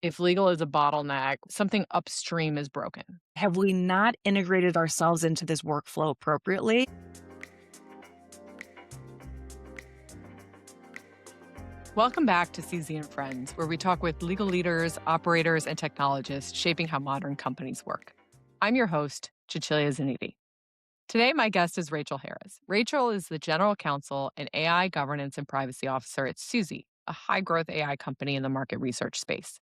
If legal is a bottleneck, something upstream is broken. Have we not integrated ourselves into this workflow appropriately? Welcome back to CZ and Friends, where we talk with legal leaders, operators, and technologists shaping how modern companies work. I'm your host, Cecilia Ziniti. Today, my guest is Rachel Harris. Rachel is the General Counsel and AI Governance and Privacy Officer at Suzy, a high-growth AI company in the market research space.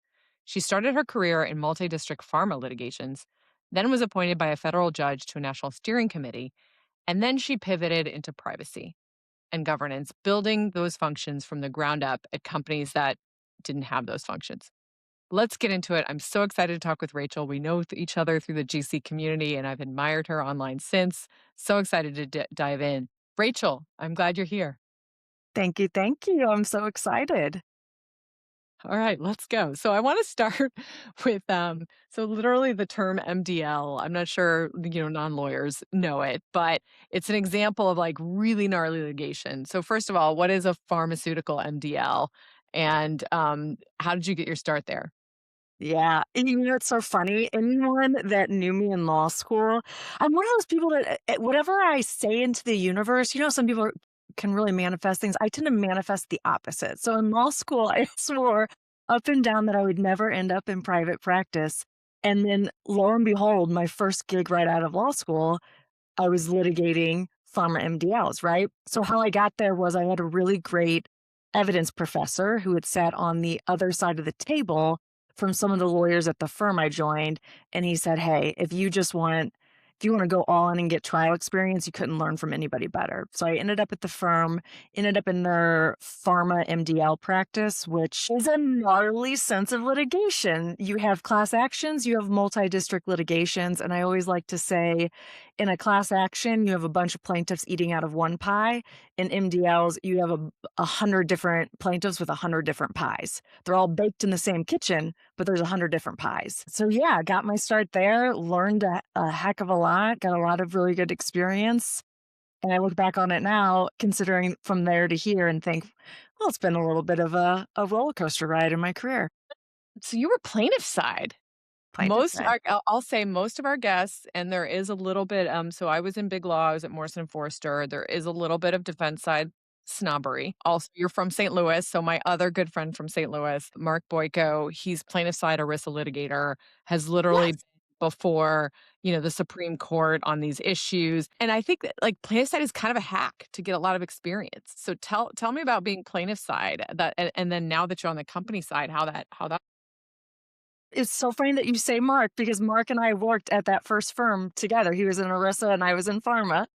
She started her career in multidistrict pharma litigations, then was appointed by a federal judge to a national steering committee, and then she pivoted into privacy and governance, building those functions from the ground up at companies that didn't have those functions. Let's get into it. I'm so excited to talk with Rachel. We know each other through the GC community, and I've admired her online since. So excited to dive in. Rachel, I'm glad you're here. Thank you. Thank you. I'm so excited. All right, let's go. So I want to start with so literally the term MDL. I'm not sure, non-lawyers know it, but it's an example of like really gnarly litigation. So first of all, what is a pharmaceutical MDL? And how did you get your start there? Yeah. And it's so funny. Anyone that knew me in law school, I'm one of those people that whatever I say into the universe, some people can really manifest things. I tend to manifest the opposite. So in law school, I swore up and down that I would never end up in private practice. And then lo and behold, my first gig right out of law school, I was litigating pharma MDLs, right? So how I got there was I had a really great evidence professor who had sat on the other side of the table from some of the lawyers at the firm I joined. And he said, hey, if you want to go all in and get trial experience, you couldn't learn from anybody better. So I ended up at the firm, ended up in their pharma MDL practice, which is a gnarly sense of litigation. You have class actions, you have multi-district litigations. And I always like to say in a class action, you have a bunch of plaintiffs eating out of one pie. In MDLs, you have 100 different plaintiffs with 100 different pies. They're all baked in the same kitchen, but there's 100 different pies. So yeah, got my start there, learned a heck of a lot, got a lot of really good experience. And I look back on it now, considering from there to here and think, well, it's been a little bit of a roller coaster ride in my career. So you were plaintiff side. Plaintiff side. I'll say most of our guests, and there is a little bit, so I was in Big Law, I was at Morrison and Foerster. There is a little bit of defense side snobbery. Also, you're from St. Louis, so my other good friend from St. Louis, Mark Boyko, he's plaintiff side ERISA litigator, has literally been Yes. before, the Supreme Court on these issues. And I think that like plaintiff side is kind of a hack to get a lot of experience. So tell me about being plaintiff side that and then now that you're on the company side, how that. It's so funny that you say Mark because Mark and I worked at that first firm together. He was in ERISA and I was in pharma.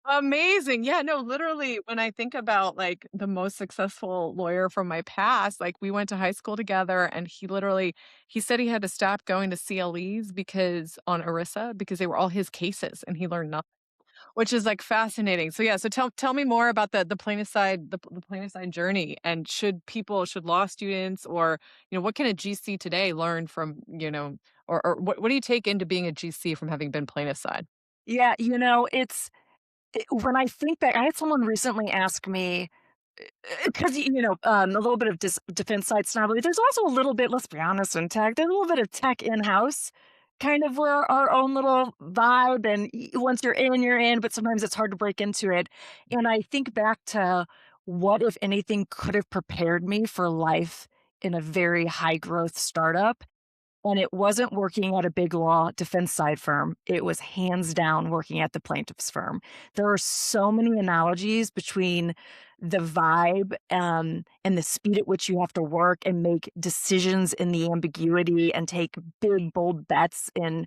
Amazing. Yeah, no, literally, when I think about, like, the most successful lawyer from my past, like, we went to high school together, and he said he had to stop going to CLEs because on ERISA, because they were all his cases, and he learned nothing, which is, like, fascinating. So, yeah, so tell me more about the plaintiff side the plaintiff side journey, and should law students or, what can a GC today learn from, or what do you take into being a GC from having been plaintiff side? Yeah, when I think back, I had someone recently ask me, because a little bit of defense side snobbery. There's also a little bit, let's be honest, in tech. There's a little bit of tech in house, kind of where our own little vibe. And once you're in, you're in. But sometimes it's hard to break into it. And I think back to what, if anything, could have prepared me for life in a very high growth startup. And it wasn't working at a big law defense side firm. It was hands down working at the plaintiff's firm. There are so many analogies between the vibe and the speed at which you have to work and make decisions in the ambiguity and take big, bold bets in,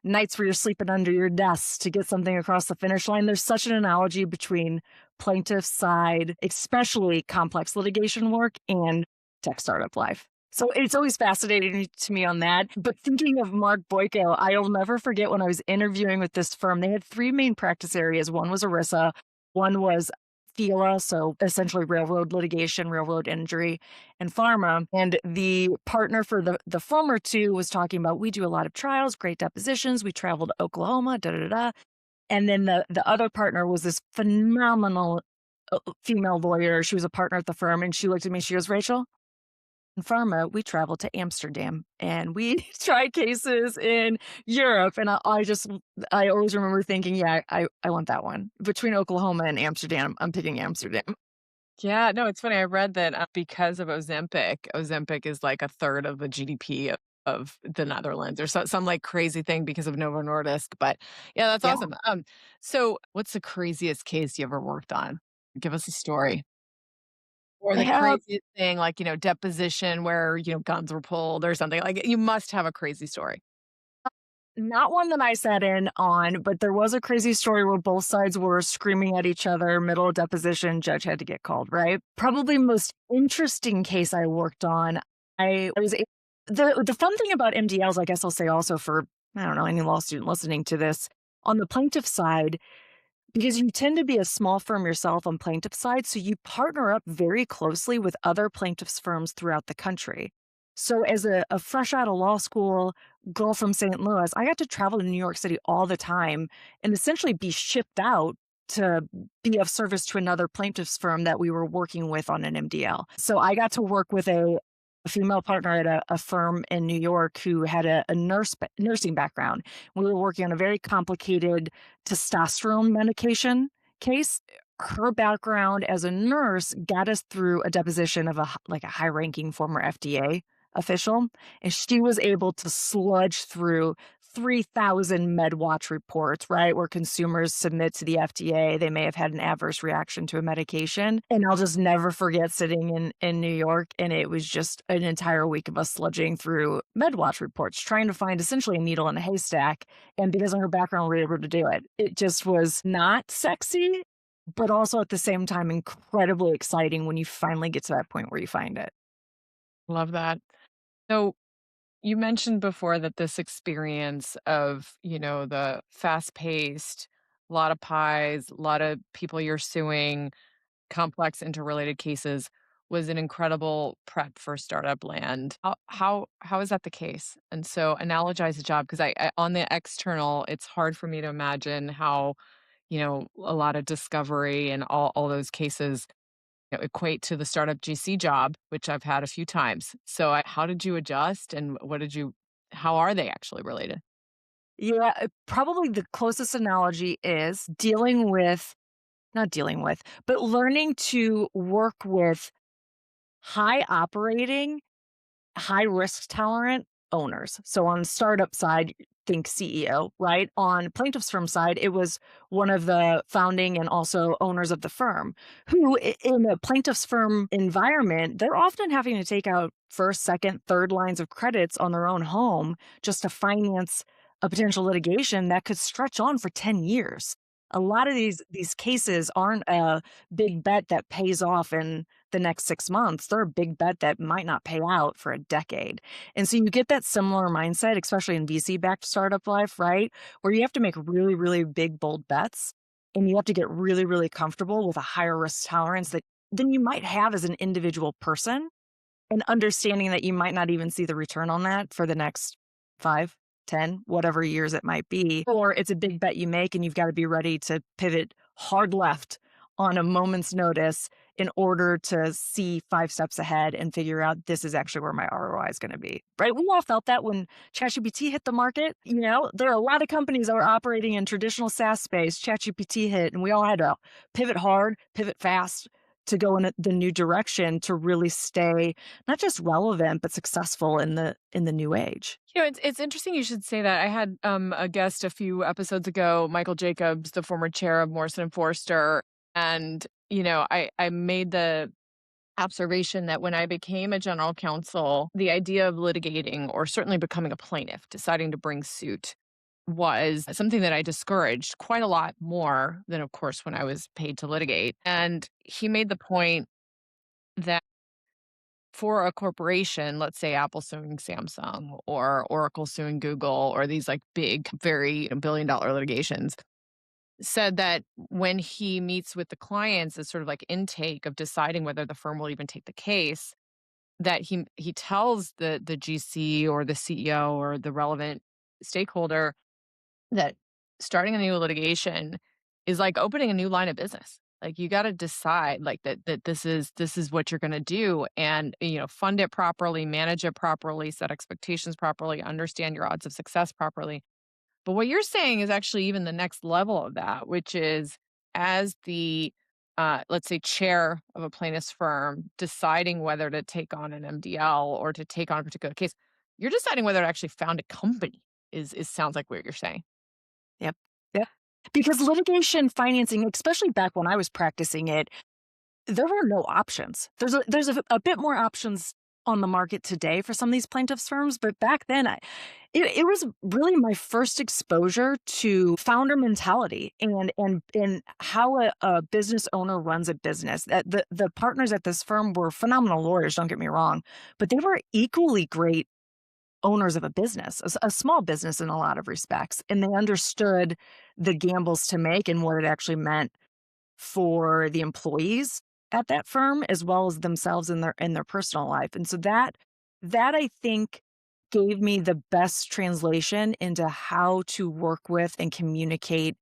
nights where you're sleeping under your desk to get something across the finish line. There's such an analogy between plaintiff side, especially complex litigation work, and tech startup life. So it's always fascinating to me on that. But thinking of Mark Boyko, I'll never forget when I was interviewing with this firm, they had three main practice areas. One was ERISA, one was FILA, so essentially railroad litigation, railroad injury, and pharma. And the partner for the former two was talking about, we do a lot of trials, great depositions. We travel to Oklahoma, da da da. And then the other partner was this phenomenal female lawyer. She was a partner at the firm. And she looked at me, she goes, Rachel, In Pharma, we travel to Amsterdam and we try cases in Europe. And I always remember thinking, yeah, I want that one. Between Oklahoma and Amsterdam, I'm picking Amsterdam. Yeah, no, it's funny. I read that because of Ozempic is like a third of the GDP of the Netherlands or some like crazy thing because of Novo Nordisk. But yeah, that's Yeah. awesome. So what's the craziest case you ever worked on? Give us a story. Or I the have craziest thing, like, deposition where, guns were pulled or something. Like, you must have a crazy story. not one that I sat in on, but there was a crazy story where both sides were screaming at each other, middle of deposition, judge had to get called, right? Probably most interesting case I worked on, I was a the fun thing about MDLs, I guess I'll say also for, I don't know, any law student listening to this, on the plaintiff side, because you tend to be a small firm yourself on plaintiff side, so you partner up very closely with other plaintiffs firms throughout the country. So as a fresh out of law school girl from St. Louis, I got to travel to New York City all the time and essentially be shipped out to be of service to another plaintiff's firm that we were working with on an MDL. So I got to work with a female partner at a firm in New York who had a nursing background. We were working on a very complicated testosterone medication case. Her background as a nurse got us through a deposition of like a high-ranking former FDA official, and she was able to sludge through 3,000 MedWatch reports, right, where consumers submit to the FDA they may have had an adverse reaction to a medication. And I'll just never forget sitting in New York, and it was just an entire week of us sludging through MedWatch reports, trying to find essentially a needle in a haystack. And because of her background, we were able to do it. It just was not sexy, but also at the same time incredibly exciting when you finally get to that point where you find it. Love that. So you mentioned before that this experience of, the fast-paced, a lot of pies, a lot of people you're suing, complex interrelated cases was an incredible prep for startup land. How is that the case? And so analogize the job because I on the external, it's hard for me to imagine how, a lot of discovery and all those cases equate to the startup GC job, which I've had a few times. So, how did you adjust, and how are they actually related? Yeah, probably the closest analogy is not dealing with, but learning to work with high operating, high risk tolerant owners. So on startup side, think CEO, right? On plaintiff's firm side, it was one of the founding and also owners of the firm who in a plaintiff's firm environment, they're often having to take out first, second, third lines of credits on their own home just to finance a potential litigation that could stretch on for 10 years. A lot of these cases aren't a big bet that pays off in the next 6 months. They're a big bet that might not pay out for a decade. And so you get that similar mindset, especially in VC-backed startup life, right? Where you have to make really, really big, bold bets, and you have to get really, really comfortable with a higher risk tolerance that than you might have as an individual person, and understanding that you might not even see the return on that for the next 5, 10, whatever years it might be, or it's a big bet you make and you've got to be ready to pivot hard left on a moment's notice in order to see 5 steps ahead and figure out this is actually where my ROI is going to be. Right? We all felt that when ChatGPT hit the market. There are a lot of companies that were operating in traditional SaaS space. ChatGPT hit, and we all had to pivot hard, pivot fast to go in the new direction to really stay not just relevant but successful in the new age. It's interesting you should say that. I had a guest a few episodes ago, Michael Jacobs, the former chair of Morrison and Forster, and I made the observation that when I became a general counsel, the idea of litigating or certainly becoming a plaintiff, deciding to bring suit was something that I discouraged quite a lot more than, of course, when I was paid to litigate. And he made the point that for a corporation, let's say Apple suing Samsung or Oracle suing Google or these like big, very billion-dollar litigations, said that when he meets with the clients as sort of like intake of deciding whether the firm will even take the case, that he tells the GC or the CEO or the relevant stakeholder that starting a new litigation is like opening a new line of business. Like, you gotta decide, like, that this is what you're gonna do and, fund it properly, manage it properly, set expectations properly, understand your odds of success properly. But what you're saying is actually even the next level of that, which is as the, let's say, chair of a plaintiff's firm, deciding whether to take on an MDL or to take on a particular case, you're deciding whether to actually found a company is sounds like what you're saying. Yep. Yep. Because litigation financing, especially back when I was practicing it, there were no options. There's a bit more options on the market today for some of these plaintiffs' firms, but back then, it was really my first exposure to founder mentality and how a business owner runs a business. That the partners at this firm were phenomenal lawyers. Don't get me wrong, but they were equally great owners of a business, a small business in a lot of respects, and they understood the gambles to make and what it actually meant for the employees at that firm as well as themselves in their personal life. And so that I think gave me the best translation into how to work with and communicate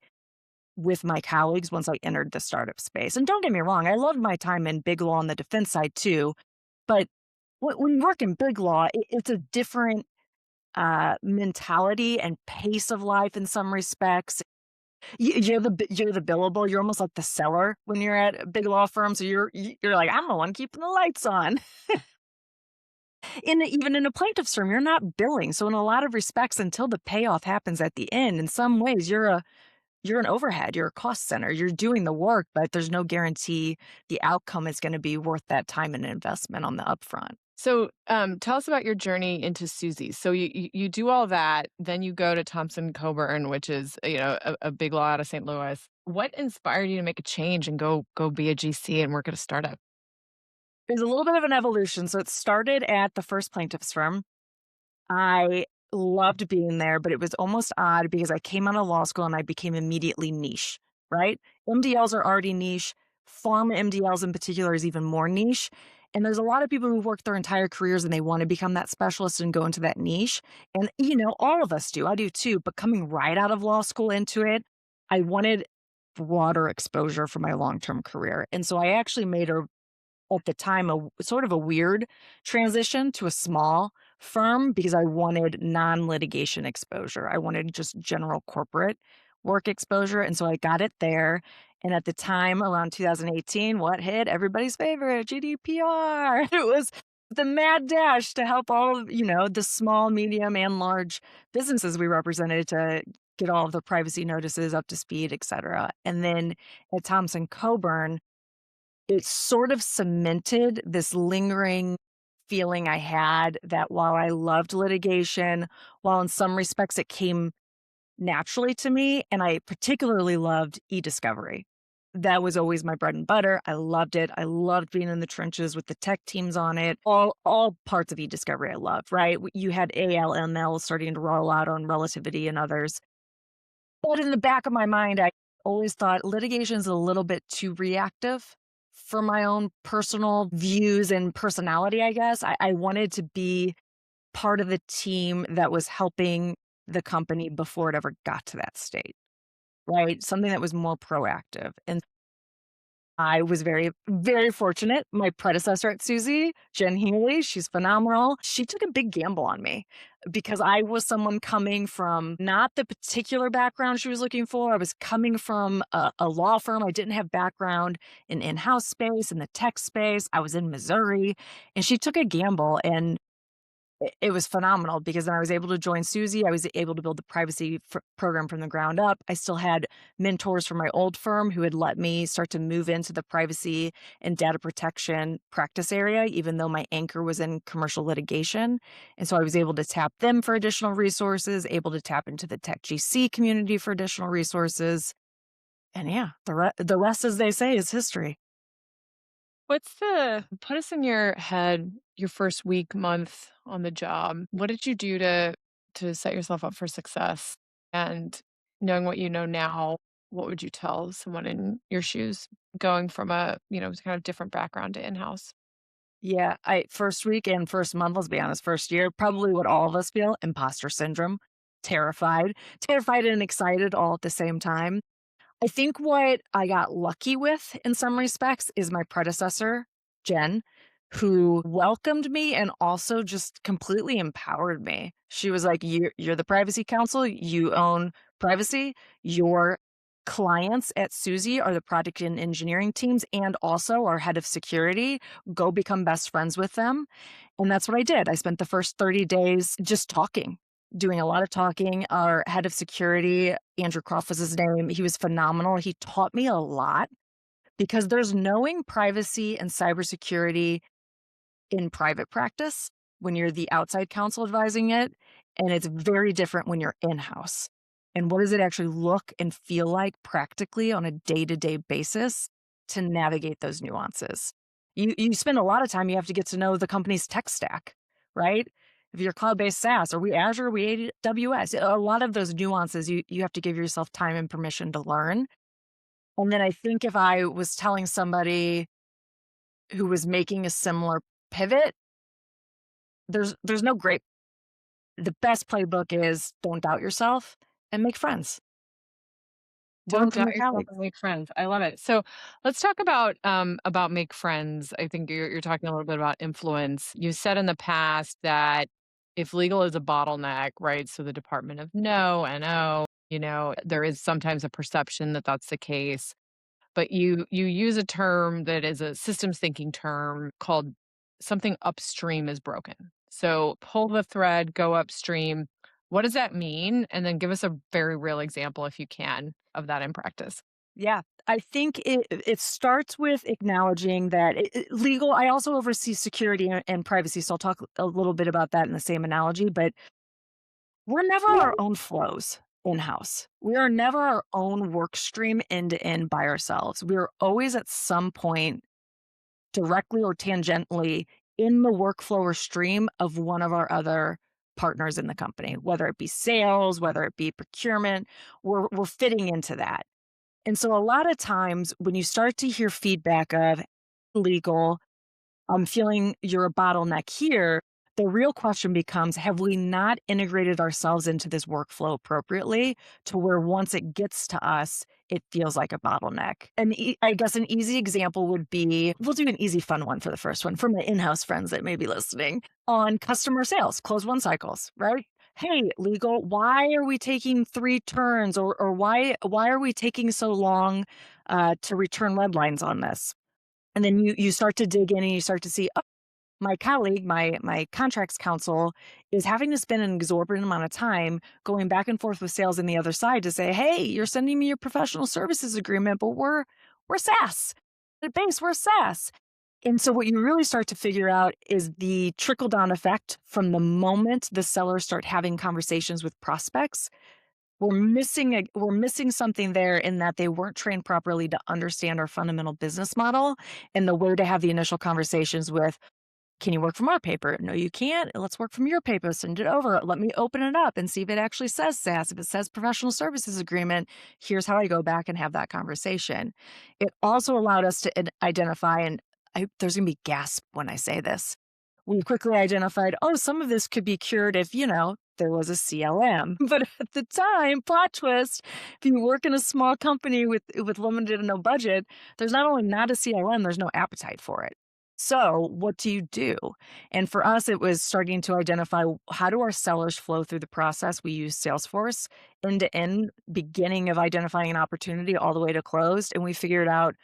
with my colleagues once I entered the startup space. And don't get me wrong, I loved my time in big law on the defense side too, but when you work in big law, it's a different mentality and pace of life in some respects. You're the billable. You're almost like the seller when you're at a big law firm. So you're like, I'm the one keeping the lights on. Even in a plaintiff's firm, you're not billing. So in a lot of respects, until the payoff happens at the end, in some ways you're an overhead. You're a cost center. You're doing the work, but there's no guarantee the outcome is going to be worth that time and investment on the upfront. So, tell us about your journey into Suzy. So you do all that, then you go to Thompson Coburn, which is a big law out of St. Louis. What inspired you to make a change and go be a GC and work at a startup? There's a little bit of an evolution. So it started at the first plaintiff's firm. I loved being there, but it was almost odd because I came out of law school and I became immediately niche, right? MDLs are already niche. Pharma MDLs in particular is even more niche. And there's a lot of people who work their entire careers and they want to become that specialist and go into that niche. And, all of us do. I do too. But coming right out of law school into it, I wanted broader exposure for my long-term career. And so I actually made at the time, a sort of a weird transition to a small firm because I wanted non-litigation exposure. I wanted just general corporate work exposure. And so I got it there. And at the time, around 2018, what hit everybody's favorite? GDPR. It was the mad dash to help all of, the small, medium, and large businesses we represented to get all of their privacy notices up to speed, et cetera. And then at Thompson Coburn, it sort of cemented this lingering feeling I had that while I loved litigation, while in some respects it came naturally to me, and I particularly loved e-discovery. That was always my bread and butter. I loved it. I loved being in the trenches with the tech teams on it. All parts of e-discovery I loved, right? You had ALML starting to roll out on relativity and others. But in the back of my mind, I always thought litigation is a little bit too reactive for my own personal views and personality, I guess. I wanted to be part of the team that was helping the company before it ever got to that state, right? Something that was more proactive. And I was very, very fortunate. My predecessor at Suzy, Jen Healy, she's phenomenal. She took a big gamble on me because I was someone coming from not the particular background she was looking for. I was coming from a law firm. I didn't have background in in-house space, in the tech space. I was in Missouri, and she took a gamble, and it was phenomenal because then I was able to join Suzy. I was able to build the privacy program from the ground up. I still had mentors from my old firm who had let me start to move into the privacy and data protection practice area, even though my anchor was in commercial litigation. And so I was able to tap them for additional resources, able to tap into the tech GC community for additional resources. And yeah, the rest, as they say, is history. Put us in your head, your first week, month on the job. What did you do to set yourself up for success? And knowing what you know now, what would you tell someone in your shoes going from a, kind of different background to in-house? Yeah, I first week and first month, let's be honest, first year, probably what all of us feel, imposter syndrome, terrified and excited all at the same time. I think what I got lucky with in some respects is my predecessor, Jen, who welcomed me and also just completely empowered me. She was like, you're the privacy counsel. You own privacy. Your clients at Suzy are the product and engineering teams and also our head of security. Go become best friends with them. And that's what I did. I spent the first 30 days just talking, doing a lot of talking. Our head of security, Andrew Croft was his name. He was phenomenal. He taught me a lot because there's knowing privacy and cybersecurity in private practice when you're the outside counsel advising it. And it's very different when you're in-house. And what does it actually look and feel like practically on a day-to-day basis to navigate those nuances? You spend a lot of time, you have to get to know the company's tech stack, right? If you're cloud-based SaaS, are we Azure, are we AWS? A lot of those nuances, you have to give yourself time and permission to learn. And then I think if I was telling somebody who was making a similar pivot, there's no great. The best playbook is don't doubt yourself and make friends. Learn Don't from doubt your yourself colleagues. and make friends. I love it. So let's talk about make friends. I think you're talking a little bit about influence. You said in the past that if legal is a bottleneck, right? So the Department of No, NO, there is sometimes a perception that that's the case. But you use a term that is a systems thinking term called something upstream is broken. So pull the thread, go upstream. What does that mean? And then give us a very real example, if you can, of that in practice. Yeah, I think it starts with acknowledging that legal. I also oversee security and privacy, so I'll talk a little bit about that in the same analogy. But we're never our own flows in house. We are never our own work stream end to end by ourselves. We are always at some point directly or tangentially in the workflow or stream of one of our other partners in the company, whether it be sales, whether it be procurement, we're fitting into that. And so a lot of times when you start to hear feedback of legal, I'm feeling you're a bottleneck here. The real question becomes, have we not integrated ourselves into this workflow appropriately to where once it gets to us, it feels like a bottleneck? And I guess an easy example would be, we'll do an easy fun one for the first one for my in-house friends that may be listening on customer sales, close one cycles, right? Hey, legal, why are we taking 3 turns or why are we taking so long to return Redlines on this? And then you start to dig in and you start to see, oh, my colleague, my contracts counsel is having to spend an exorbitant amount of time going back and forth with sales on the other side to say, hey, you're sending me your professional services agreement, but we're SaaS. At base, we're SaaS. And so what you really start to figure out is the trickle down effect from the moment the sellers start having conversations with prospects. We're missing something there in that they weren't trained properly to understand our fundamental business model and the way to have the initial conversations with, can you work from our paper? No, you can't. Let's work from your paper. Send it over. Let me open it up and see if it actually says SaaS. If it says professional services agreement, here's how I go back and have that conversation. It also allowed us to identify, and there's going to be gasp when I say this. We quickly identified, oh, some of this could be cured if, there was a CLM. But at the time, plot twist, if you work in a small company with limited and no budget, there's not only not a CLM, there's no appetite for it. So what do you do? And for us, it was starting to identify, how do our sellers flow through the process? We use Salesforce end to end, beginning of identifying an opportunity all the way to closed. And we figured out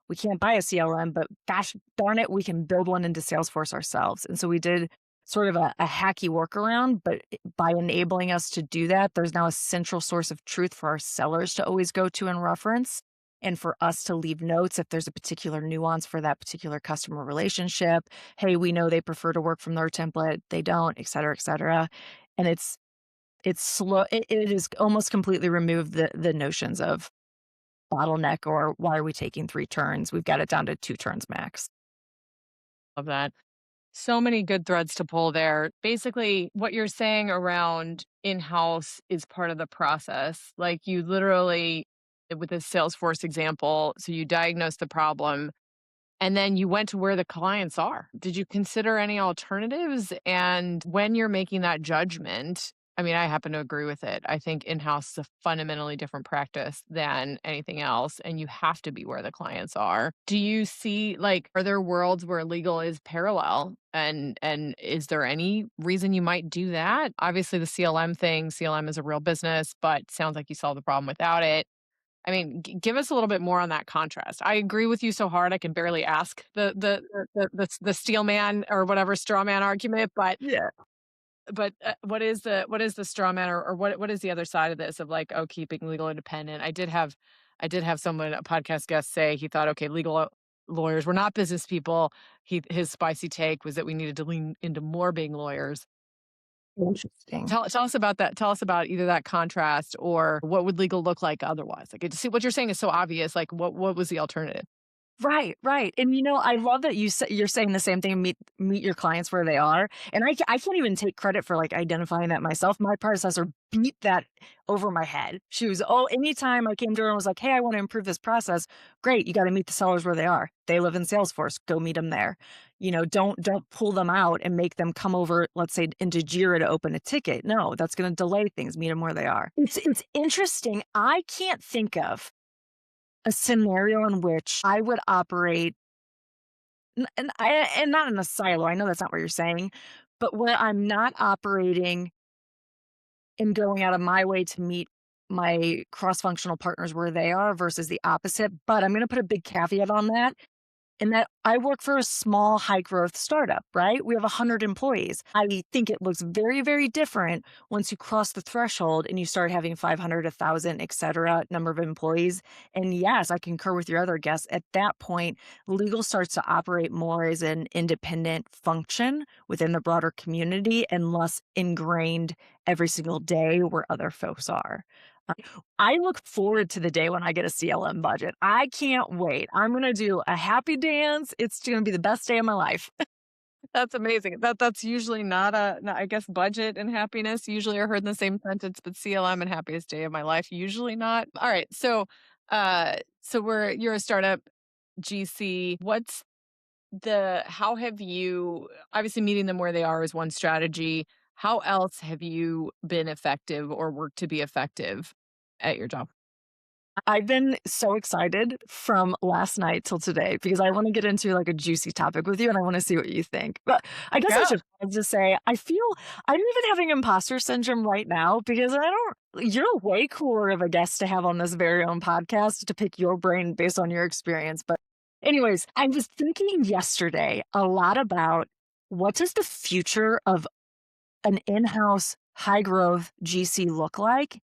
we can't buy a CLM, but gosh darn it, we can build one into Salesforce ourselves. And so we did sort of a hacky workaround, but by enabling us to do that, there's now a central source of truth for our sellers to always go to and reference, and for us to leave notes if there's a particular nuance for that particular customer relationship. Hey, we know they prefer to work from their template, they don't, et cetera, et cetera. And it's slow. It is almost completely removed the notions of bottleneck or why are we taking 3 turns? We've got it down to 2 turns max. Love that. So many good threads to pull there. Basically, what you're saying around in-house is part of the process. Like you literally, with this Salesforce example, so you diagnose the problem and then you went to where the clients are. Did you consider any alternatives? And when you're making that judgment, I mean, I happen to agree with it. I think in-house is a fundamentally different practice than anything else, and you have to be where the clients are. Do you see, like, are there worlds where legal is parallel? And is there any reason you might do that? Obviously, the CLM thing, CLM is a real business, but sounds like you solved the problem without it. I mean, give us a little bit more on that contrast. I agree with you so hard I can barely ask the steel man or whatever straw man argument, Yeah. but what is the straw man, or what is the other side of this of like, oh, keeping legal independent? I did have someone, a podcast guest, say he thought, okay, legal lawyers were not business people. His spicy take was that we needed to lean into more being lawyers. Interesting. Tell us about that. Tell us about either that contrast or what would legal look like otherwise. Like, see, what you're saying is so obvious. Like, what was the alternative? Right, right. And I love that you're saying the same thing. Meet your clients where they are. And I can't even take credit for like identifying that myself. My predecessor beat that over my head. She was anytime I came to her and was like, "Hey, I want to improve this process." Great, you got to meet the sellers where they are. They live in Salesforce. Go meet them there. Don't pull them out and make them come over, let's say, into Jira to open a ticket. No, that's going to delay things. Meet them where they are. It's interesting. I can't think of a scenario in which I would operate and not in a silo. I know that's not what you're saying, but where I'm not operating and going out of my way to meet my cross-functional partners where they are versus the opposite. But I'm going to put a big caveat on that. In that I work for a small, high growth startup, right? We have 100 employees. I think it looks very, very different once you cross the threshold and you start having 500, 1,000, et cetera, number of employees. And yes, I concur with your other guests. At that point, legal starts to operate more as an independent function within the broader community and less ingrained every single day where other folks are. I look forward to the day when I get a CLM budget. I can't wait. I'm going to do a happy dance. It's going to be the best day of my life. That's amazing. That's usually not I guess budget and happiness usually are heard in the same sentence, but CLM and happiest day of my life usually not. All right, so you're a startup GC. How have you, obviously meeting them where they are is one strategy. How else have you been effective or worked to be effective at your job? I've been so excited from last night till today because I want to get into like a juicy topic with you and I want to see what you think. But I guess I Yeah. should just say I feel I'm even having imposter syndrome right now because you're way cooler of a guest to have on this very own podcast to pick your brain based on your experience. But anyways, I was thinking yesterday a lot about what does the future of an in-house high growth GC look like?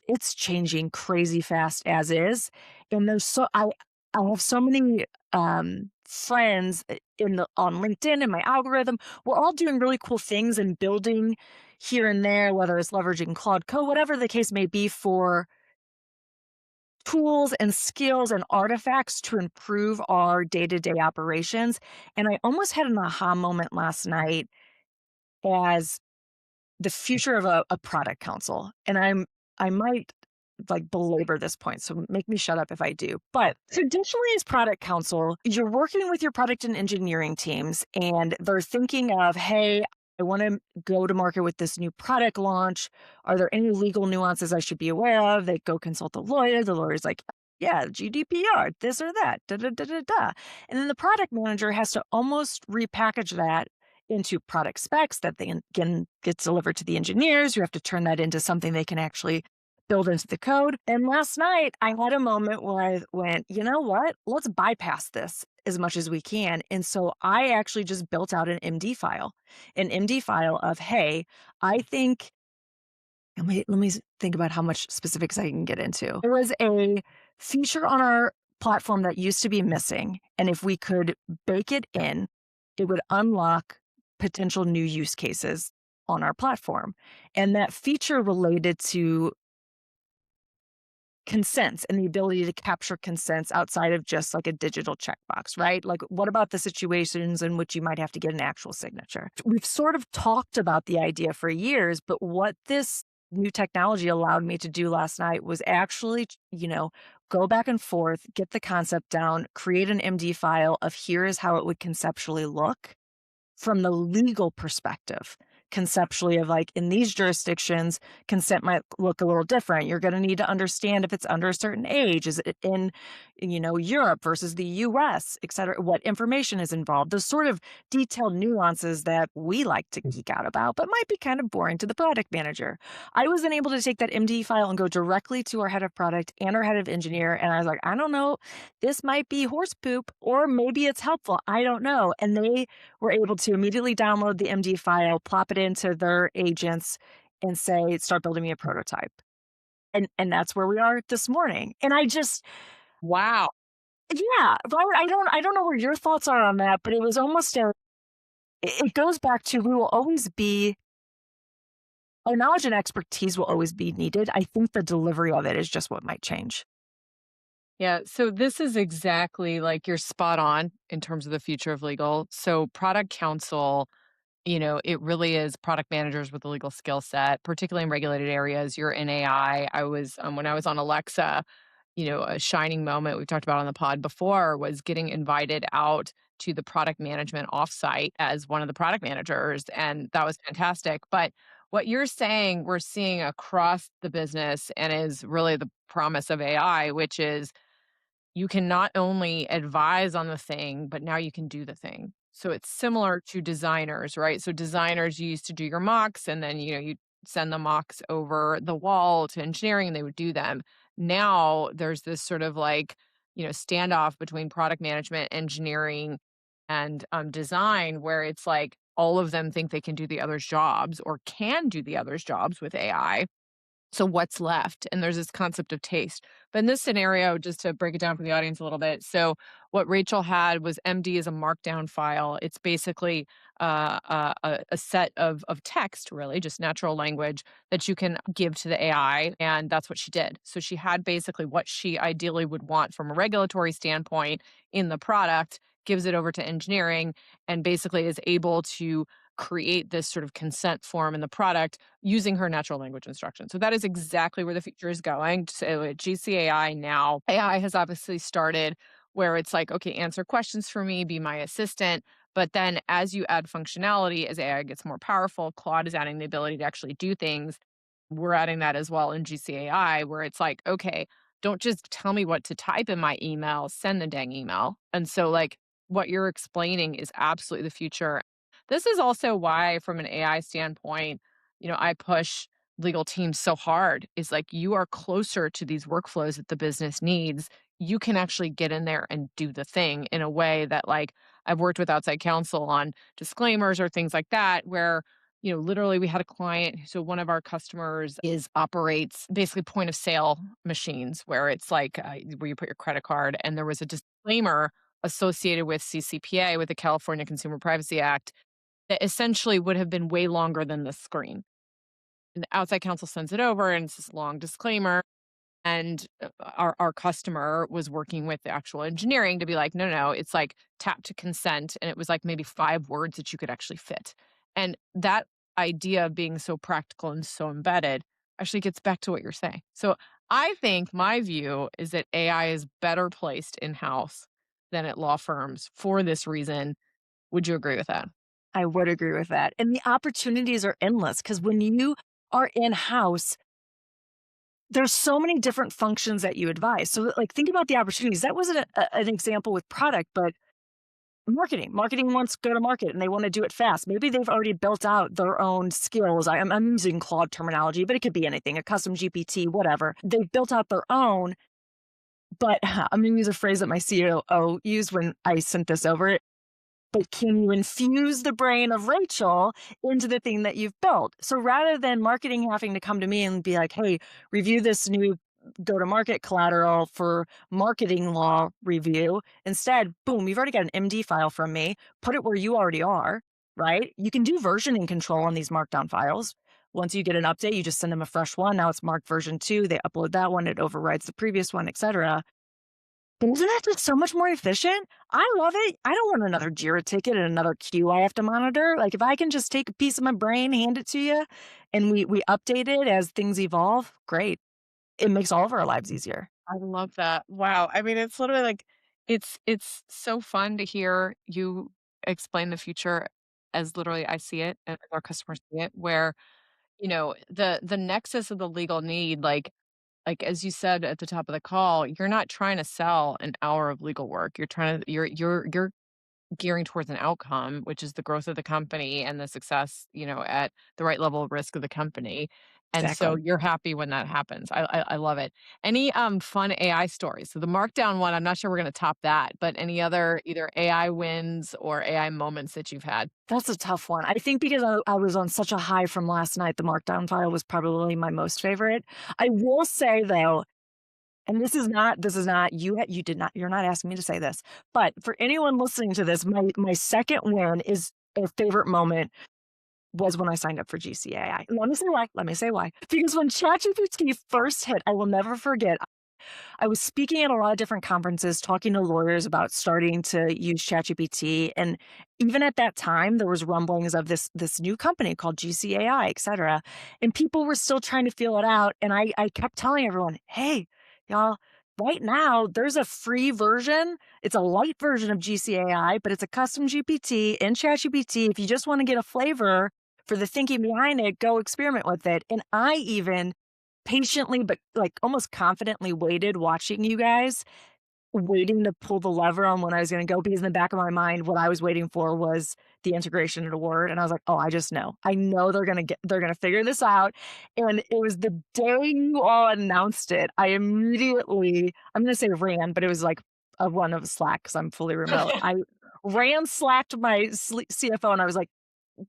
It's changing crazy fast as is. And I have so many friends on LinkedIn and my algorithm. We're all doing really cool things and building here and there, whether it's leveraging Claude Code, whatever the case may be, for tools and skills and artifacts to improve our day-to-day operations. And I almost had an aha moment last night as the future of a product counsel. And I might like belabor this point, so make me shut up if I do. But traditionally as product counsel, you're working with your product and engineering teams and they're thinking of, hey, I want to go to market with this new product launch. Are there any legal nuances I should be aware of? They go consult the lawyer. The lawyer's like, yeah, GDPR, this or that, da da da da da. And then the product manager has to almost repackage that into product specs that they can get delivered to the engineers. You have to turn that into something they can actually build into the code. And last night I had a moment where I went, you know what? Let's bypass this as much as we can. And so I actually just built out an MD file of, hey, I think, let me think about how much specifics I can get into. There was a feature on our platform that used to be missing. And if we could bake it in, it would unlock potential new use cases on our platform. And that feature related to consents and the ability to capture consents outside of just like a digital checkbox, right? Like, what about the situations in which you might have to get an actual signature? We've sort of talked about the idea for years, but what this new technology allowed me to do last night was actually, go back and forth, get the concept down, create an MD file of here is how it would conceptually look from the legal perspective conceptually of like in these jurisdictions, consent might look a little different. You're going to need to understand if it's under a certain age, is it in, Europe versus the US, et cetera, what information is involved, those sort of detailed nuances that we like to geek out about, but might be kind of boring to the product manager. I was then able to take that MD file and go directly to our head of product and our head of engineer. And I was like, I don't know, this might be horse poop, or maybe it's helpful. I don't know. And they were able to immediately download the MD file, plop it into their agents, and say, start building me a prototype. And that's where we are this morning. And I just, Wow. yeah, Robert, I don't know where your thoughts are on that, but it was almost it goes back to we will always be our knowledge and expertise will always be needed. I think the delivery of it is just what might change. Yeah, so this is exactly like you're spot on in terms of the future of legal. So product counsel, it really is product managers with a legal skill set, particularly in regulated areas. You're in AI. I was when I was on Alexa, a shining moment we've talked about on the pod before was getting invited out to the product management offsite as one of the product managers, and that was fantastic. But what you're saying, we're seeing across the business and is really the promise of AI, which is you can not only advise on the thing, but now you can do the thing. So it's similar to designers, right? So designers you used to do your mocks and then, you send the mocks over the wall to engineering and they would do them. Now there's this sort of like, standoff between product management, engineering, and design where it's like all of them think they can do the other's jobs or can do the other's jobs with AI. So what's left? And there's this concept of taste. But in this scenario, just to break it down for the audience a little bit, so what Rachel had was MD as a Markdown file. It's basically a set of text, really, just natural language that you can give to the AI, and that's what she did. So she had basically what she ideally would want from a regulatory standpoint in the product, gives it over to engineering, and basically is able to create this sort of consent form in the product using her natural language instruction. So that is exactly where the future is going. So at GCAI now, AI has obviously started where it's like, okay, answer questions for me, be my assistant. But then as you add functionality, as AI gets more powerful, Claude is adding the ability to actually do things. We're adding that as well in GCAI, where it's like, okay, don't just tell me what to type in my email, send the dang email. And so, like, what you're explaining is absolutely the future. This is also why, from an AI standpoint, I push legal teams so hard is like you are closer to these workflows that the business needs. You can actually get in there and do the thing in a way that, like, I've worked with outside counsel on disclaimers or things like that, where, literally we had a client. So one of our customers is operates basically point of sale machines where it's like where you put your credit card and there was a disclaimer associated with CCPA, with the California Consumer Privacy Act, that essentially would have been way longer than the screen. And the outside counsel sends it over and it's this long disclaimer. And our customer was working with the actual engineering to be like, no, no, it's like tap to consent. And it was like maybe 5 words that you could actually fit. And that idea of being so practical and so embedded actually gets back to what you're saying. So I think my view is that AI is better placed in house than at law firms for this reason. Would you agree with that? I would agree with that. And the opportunities are endless because when you are in house, there's so many different functions that you advise. So, like, think about the opportunities. That wasn't an example with product, but marketing. Marketing wants to go to market and they want to do it fast. Maybe they've already built out their own skills. I'm using Claude terminology, but it could be anything, a custom GPT, whatever. They've built out their own, but I'm going to use a phrase that my COO used when I sent this over. But can you infuse the brain of Rachel into the thing that you've built? So rather than marketing having to come to me and be like, hey, review this new go-to-market collateral for marketing law review, instead, boom, you've already got an MD file from me. Put it where you already are, right? You can do versioning control on these Markdown files. Once you get an update, you just send them a fresh one. Now it's marked version 2. They upload that one. It overrides the previous one, etc. But isn't that just so much more efficient? I love it. I don't want another Jira ticket and another queue I have to monitor. Like, if I can just take a piece of my brain, hand it to you, and we update it as things evolve, great. It makes all of our lives easier. I love that. Wow. I mean, it's literally like it's so fun to hear you explain the future. as literally I see it and our customers see it, where, the nexus of the legal need, like as you said at the top of the call, you're not trying to sell an hour of legal work. You're gearing towards an outcome, which is the growth of the company and the success, at the right level of risk of the company. And so Exactly. you're happy when that happens. I love it. Any fun AI stories? So the Markdown one, I'm not sure we're going to top that, but any other either AI wins or AI moments that you've had? That's a tough one. I think because I was on such a high from last night, the Markdown file was probably my most favorite. I will say though, and this is not you did not you're not asking me to say this, but for anyone listening to this, my second win is a favorite moment was when I signed up for GCAI. Let me say why. Let me say why. Because when ChatGPT first hit, I will never forget. I was speaking at a lot of different conferences, talking to lawyers about starting to use ChatGPT, and even at that time, there was rumblings of this new company called GCAI, et cetera, and people were still trying to feel it out, and I kept telling everyone, "Hey, y'all, right now, there's a free version. It's a light version of GCAI, but it's a custom GPT in ChatGPT. If you just wanna get a flavor for the thinking behind it, go experiment with it," and I even patiently, but, like, almost confidently waited watching you guys, waiting to pull the lever on when I was gonna go, because in the back of my mind, what I was waiting for was the integration into Word, and I was like, "Oh, I just know. I know they're gonna figure this out," and it was the day you all announced it, I immediately I'm gonna say ran, but it was like a run of Slack because 'cause I'm fully remote. I ran, Slacked my CFO, and I was like,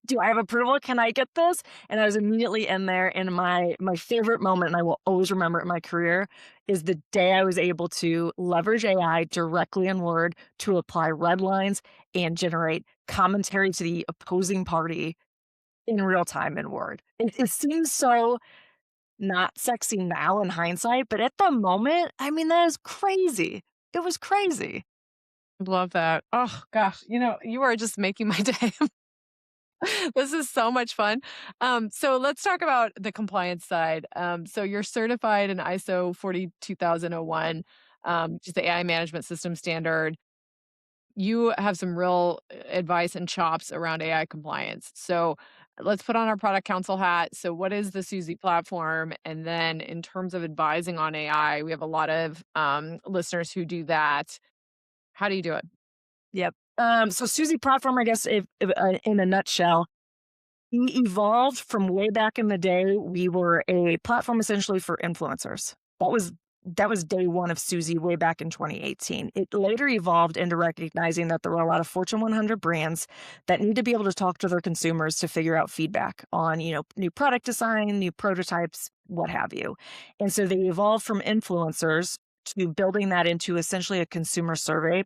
do I have approval? Can I get this? And I was immediately in there. And my favorite moment, and I will always remember it in my career, is the day I was able to leverage AI directly in Word to apply Redlines and generate commentary to the opposing party in real time in Word. It seems so not sexy now in hindsight, but at the moment, I mean, that is crazy. It was crazy. Love that. Oh gosh, you are just making my day. This is so much fun. So let's talk about the compliance side. So you're certified in ISO 42001, which is the AI management system standard. You have some real advice and chops around AI compliance. So let's put on our product counsel hat. So what is the Suzy platform? And then in terms of advising on AI, we have a lot of listeners who do that. How do you do it? Yep. So Suzy platform, I guess, if in a nutshell, we evolved from way back in the day. We were a platform essentially for influencers. That was day one of Suzy way back in 2018. It later evolved into recognizing that there were a lot of Fortune 100 brands that need to be able to talk to their consumers to figure out feedback on, new product design, new prototypes, what have you. And so they evolved from influencers to building that into essentially a consumer survey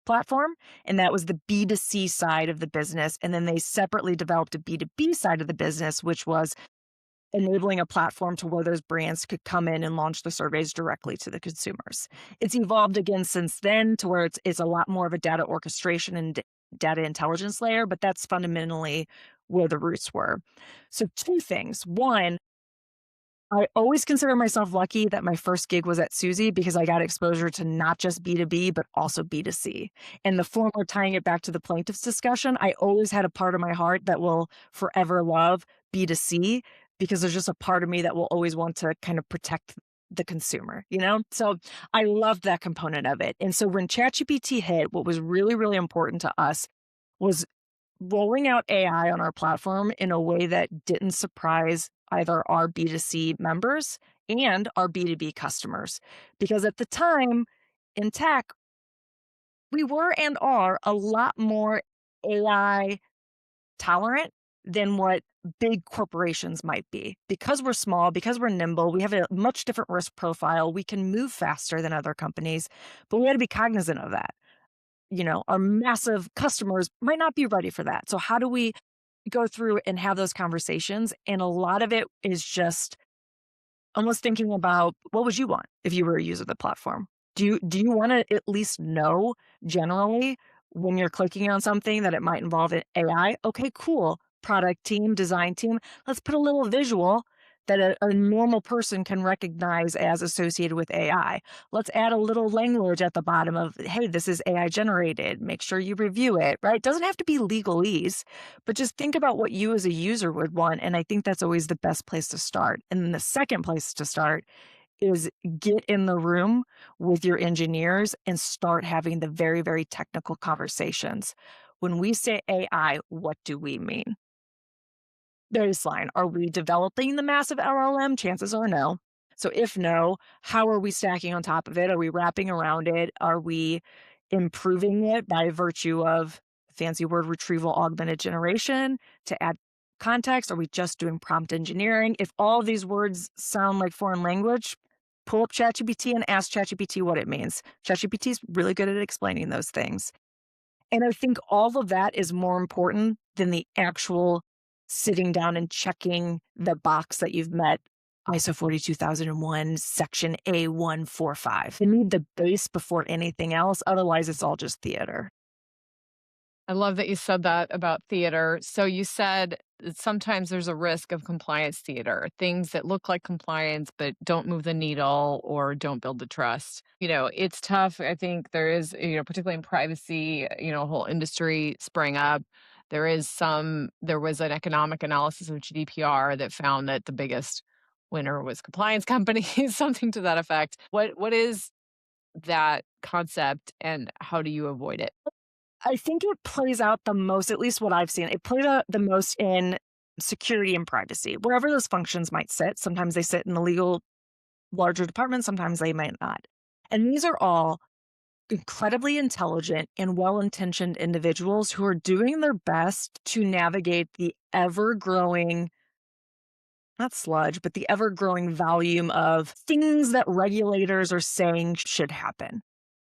platform, and that was the B2C side of the business, and then they separately developed a B2B side of the business, which was enabling a platform to where those brands could come in and launch the surveys directly to the consumers. It's evolved again since then to where it's a lot more of a data orchestration and data intelligence layer, but that's fundamentally where the roots were. So 2 things. One, I always consider myself lucky that my first gig was at Suzy because I got exposure to not just B2B, but also B2C. And the former, tying it back to the plaintiff's discussion, I always had a part of my heart that will forever love B2C because there's just a part of me that will always want to kind of protect the consumer, you know? So I loved that component of it. And so when ChatGPT hit, what was really, really important to us was rolling out AI on our platform in a way that didn't surprise either our B2C members and our B2B customers. Because at the time in tech, we were and are a lot more AI tolerant than what big corporations might be. Because we're small, because we're nimble, we have a much different risk profile. We can move faster than other companies, but we got to be cognizant of that. Our massive customers might not be ready for that. So how do we go through and have those conversations? And a lot of it is just almost thinking about what would you want if you were a user of the platform? Do you want to at least know generally when you're clicking on something that it might involve AI? Okay, cool. Product team, design team. Let's put a little visual that a normal person can recognize as associated with AI. Let's add a little language at the bottom of, hey, this is AI generated. Make sure you review it, right? It doesn't have to be legalese, but just think about what you as a user would want. And I think that's always the best place to start. And then the second place to start is get in the room with your engineers and start having the very, very technical conversations. When we say AI, what do we mean? Baseline, are we developing the massive LLM? Chances are no. So if no, how are we stacking on top of it? Are we wrapping around it? Are we improving it by virtue of fancy word retrieval augmented generation to add context? Are we just doing prompt engineering? If all of these words sound like foreign language, pull up ChatGPT and ask ChatGPT what it means. ChatGPT is really good at explaining those things. And I think all of that is more important than the actual sitting down and checking the box that you've met ISO 42001, section A145. You need the base before anything else. Otherwise, it's all just theater. I love that you said that about theater. So you said that sometimes there's a risk of compliance theater, things that look like compliance but don't move the needle or don't build the trust. It's tough. I think there is, particularly in privacy, a whole industry sprang up. There was an economic analysis of GDPR that found that the biggest winner was compliance companies, something to that effect. What is that concept and how do you avoid it? I think it plays out the most, at least what I've seen, it plays out the most in security and privacy, wherever those functions might sit. Sometimes they sit in the legal larger department, sometimes they might not. And these are all incredibly intelligent and well-intentioned individuals who are doing their best to navigate the ever-growing, not sludge, but the ever-growing volume of things that regulators are saying should happen.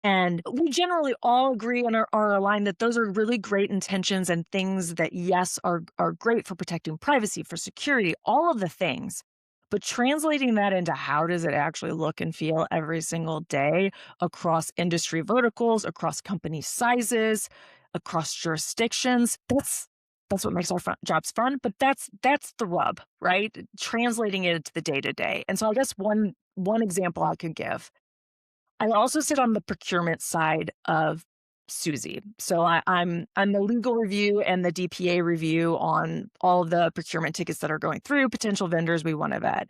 And we generally all agree and are aligned that those are really great intentions and things that, yes, are great for protecting privacy, for security, all of the things. But translating that into how does it actually look and feel every single day across industry verticals, across company sizes, across jurisdictions, that's what makes our jobs fun. But that's the rub, right? Translating it into the day-to-day. And so I guess one example I could give, I also sit on the procurement side of Suzy. So I'm the legal review and the DPA review on all the procurement tickets that are going through, potential vendors we want to vet.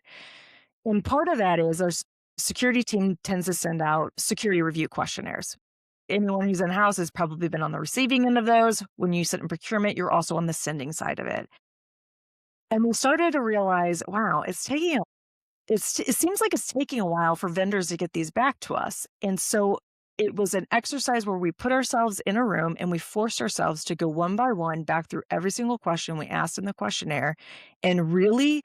And part of that is our security team tends to send out security review questionnaires. Anyone who's in-house has probably been on the receiving end of those. When you sit in procurement, you're also on the sending side of it. And we started to realize, wow, it seems like it's taking a while for vendors to get these back to us. And so it was an exercise where we put ourselves in a room and we forced ourselves to go one by one back through every single question we asked in the questionnaire and really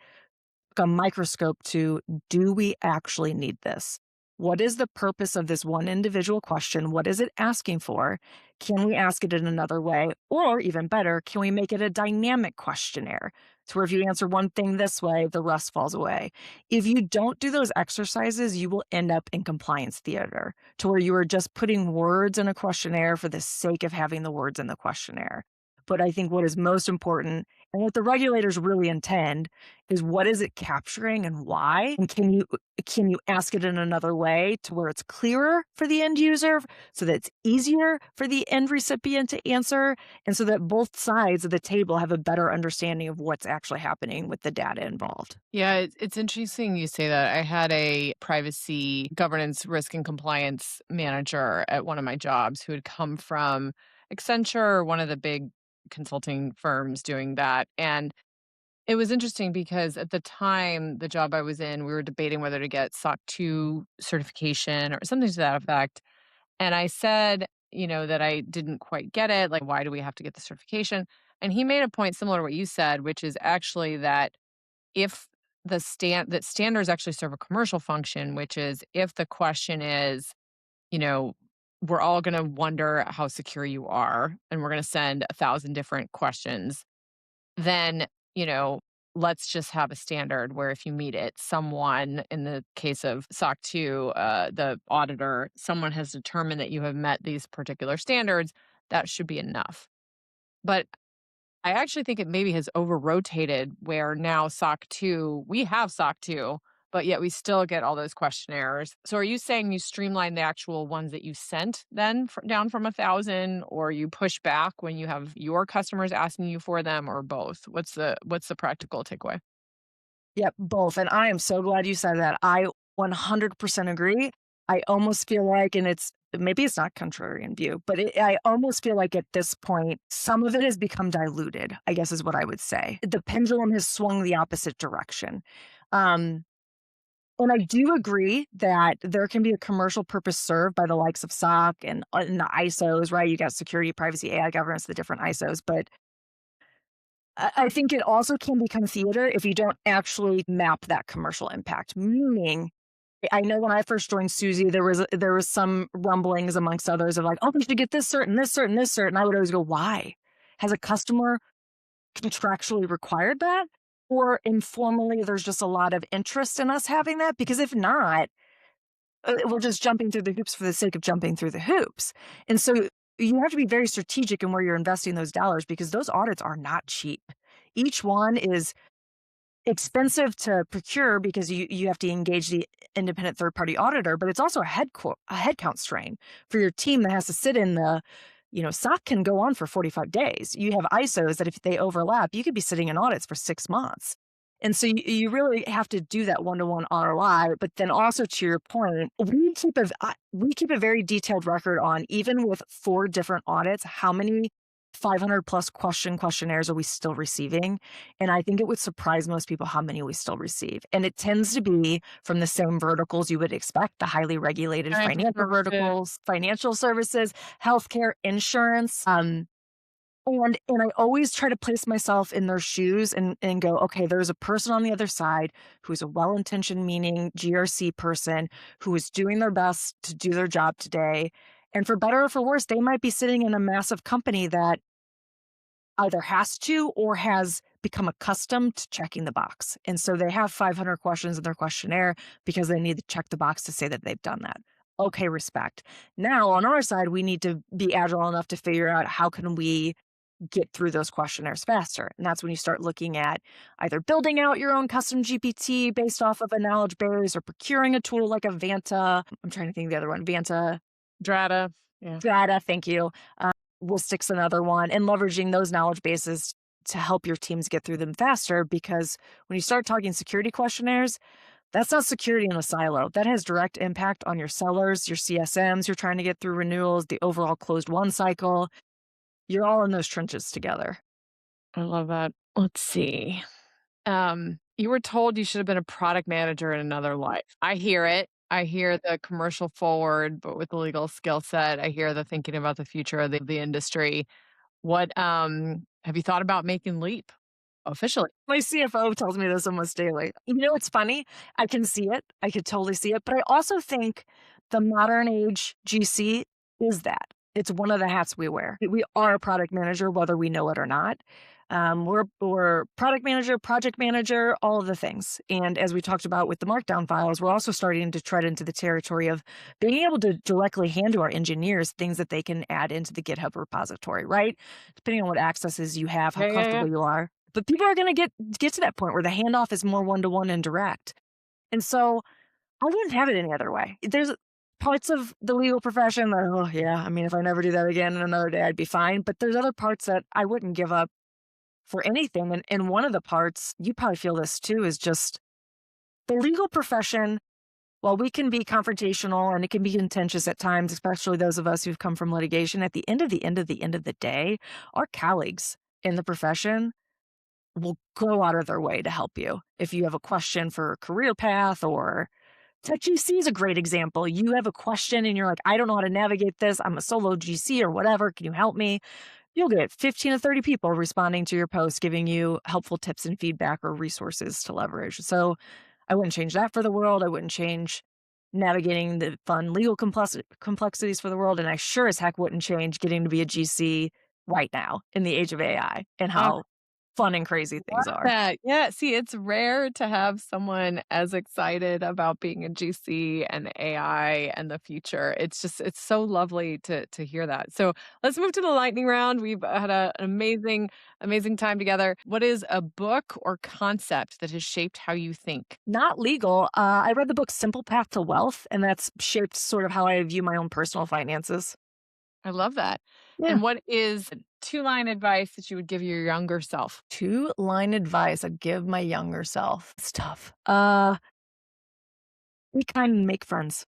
took a microscope to, do we actually need this? What is the purpose of this one individual question? What is it asking for? Can we ask it in another way? Or even better, can we make it a dynamic questionnaire? To where if you answer one thing this way, the rest falls away. If you don't do those exercises, you will end up in compliance theater, to where you are just putting words in a questionnaire for the sake of having the words in the questionnaire. But I think what is most important and what the regulators really intend is, what is it capturing and why? And can you ask it in another way to where it's clearer for the end user, so that it's easier for the end recipient to answer, and so that both sides of the table have a better understanding of what's actually happening with the data involved. Yeah, it's interesting you say that. I had a privacy governance risk and compliance manager at one of my jobs who had come from Accenture, one of the big consulting firms doing that. And it was interesting because at the time, the job I was in, we were debating whether to get SOC 2 certification or something to that effect. And I said, that I didn't quite get it. Like, why do we have to get the certification? And he made a point similar to what you said, which is actually that if that standards actually serve a commercial function, which is if the question is, you know, we're all going to wonder how secure you are, and we're going to send 1,000 different questions, then, let's just have a standard where if you meet it, someone, in the case of SOC 2, the auditor, someone has determined that you have met these particular standards, that should be enough. But I actually think it maybe has over rotated where now SOC 2, we have SOC 2, but yet we still get all those questionnaires. So are you saying you streamline the actual ones that you sent then down from 1,000, or you push back when you have your customers asking you for them, or both? What's the practical takeaway? Yep, both. And I am so glad you said that. I 100% agree. I almost feel like, and maybe it's not contrarian view, but I almost feel like at this point, some of it has become diluted, I guess is what I would say. The pendulum has swung the opposite direction. Um, and I do agree that there can be a commercial purpose served by the likes of SOC and the ISOs, right? You got security, privacy, AI governance, the different ISOs, but I think it also can become theater if you don't actually map that commercial impact. Meaning, I know when I first joined Suzy, there was some rumblings amongst others of like, oh, we should get this cert and this cert and this cert. And I would always go, why? Has a customer contractually required that? Or informally, there's just a lot of interest in us having that? Because if not, we're just jumping through the hoops for the sake of jumping through the hoops. And so you have to be very strategic in where you're investing those dollars because those audits are not cheap. Each one is expensive to procure because you have to engage the independent third-party auditor, but it's also a headcount strain for your team that has to sit in the, SOC can go on for 45 days. You have ISOs that if they overlap, you could be sitting in audits for 6 months. And so you really have to do that one-to-one ROI. But then also to your point, we keep a very detailed record on, even with 4 different audits, how many 500 plus questionnaires are we still receiving? And I think it would surprise most people how many we still receive. And it tends to be from the same verticals you would expect, the highly regulated financial verticals, financial services, healthcare, insurance. And I always try to place myself in their shoes and go, okay, there's a person on the other side who's a well-intentioned, meaning GRC person who is doing their best to do their job today. And for better or for worse, they might be sitting in a massive company that either has to or has become accustomed to checking the box. And so they have 500 questions in their questionnaire because they need to check the box to say that they've done that. Okay, respect. Now, on our side, we need to be agile enough to figure out how can we get through those questionnaires faster. And that's when you start looking at either building out your own custom GPT based off of a knowledge base or procuring a tool like a Vanta. I'm trying to think of the other one. Vanta. Drata. Yeah. Drata, thank you. Wistic's another one. And leveraging those knowledge bases to help your teams get through them faster, because when you start talking security questionnaires, that's not security in a silo. That has direct impact on your sellers, your CSMs, you're trying to get through renewals, the overall closed won cycle. You're all in those trenches together. I love that. Let's see. You were told you should have been a product manager in another life. I hear it. I hear the commercial forward, but with the legal skill set. I hear the thinking about the future of the industry. What have you thought about making leap officially? My CFO tells me this almost daily. It's funny. I can see it. I could totally see it. But I also think the modern age GC is that. It's one of the hats we wear. We are a product manager, whether we know it or not. We're product manager, project manager, all of the things. And as we talked about with the Markdown files, we're also starting to tread into the territory of being able to directly hand to our engineers things that they can add into the GitHub repository, right? Depending on what accesses you have, how comfortable you are. But people are going to get to that point where the handoff is more one-to-one and direct. And so I wouldn't have it any other way. There's parts of the legal profession that, oh yeah, I mean, if I never do that again in another day, I'd be fine. But there's other parts that I wouldn't give up for anything. And one of the parts, you probably feel this too, is just the legal profession. While we can be confrontational and it can be contentious at times, especially those of us who've come from litigation, at the end of the day, our colleagues in the profession will go out of their way to help you. If you have a question for a career path, or Tech GC is a great example. You have a question and you're like, I don't know how to navigate this. I'm a solo GC or whatever. Can you help me? You'll get 15 to 30 people responding to your post, giving you helpful tips and feedback or resources to leverage. So I wouldn't change that for the world. I wouldn't change navigating the fun legal complexities for the world. And I sure as heck wouldn't change getting to be a GC right now in the age of AI and how fun and crazy things are. That. Yeah, see, it's rare to have someone as excited about being a GC and AI and the future. It's so lovely to hear that. So let's move to the lightning round. We've had an amazing time together. What is a book or concept that has shaped how you think? Not legal. I read the book Simple Path to Wealth, and that's shaped sort of how I view my own personal finances. I love that. Yeah. And what is two-line advice that you would give your younger self? Two-line advice I'd give my younger self. It's tough. Be kind and make friends.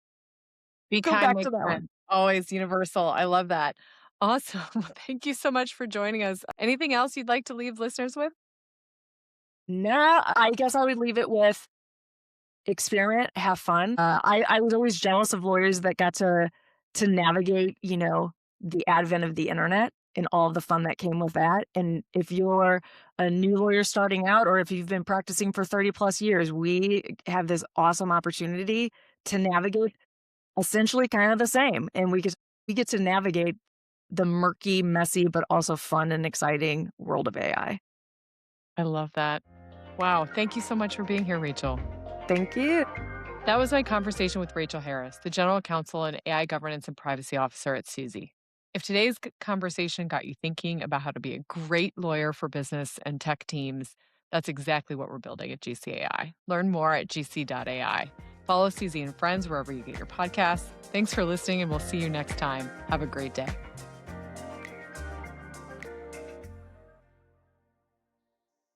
Be Go kind, back to make that one. friends. Always universal. I love that. Awesome. Thank you so much for joining us. Anything else you'd like to leave listeners with? No, I guess I would leave it with experiment, have fun. I was always jealous of lawyers that got to navigate, the advent of the internet and all of the fun that came with that. And if you're a new lawyer starting out, or if you've been practicing for 30 plus years, we have this awesome opportunity to navigate essentially kind of the same. And we get to navigate the murky, messy, but also fun and exciting world of AI. I love that. Wow. Thank you so much for being here, Rachel. Thank you. That was my conversation with Rachel Harris, the General Counsel and AI Governance and Privacy Officer at Suzy. If today's conversation got you thinking about how to be a great lawyer for business and tech teams, that's exactly what we're building at GCAI. Learn more at gc.ai. Follow Suzy and Friends wherever you get your podcasts. Thanks for listening, and we'll see you next time. Have a great day.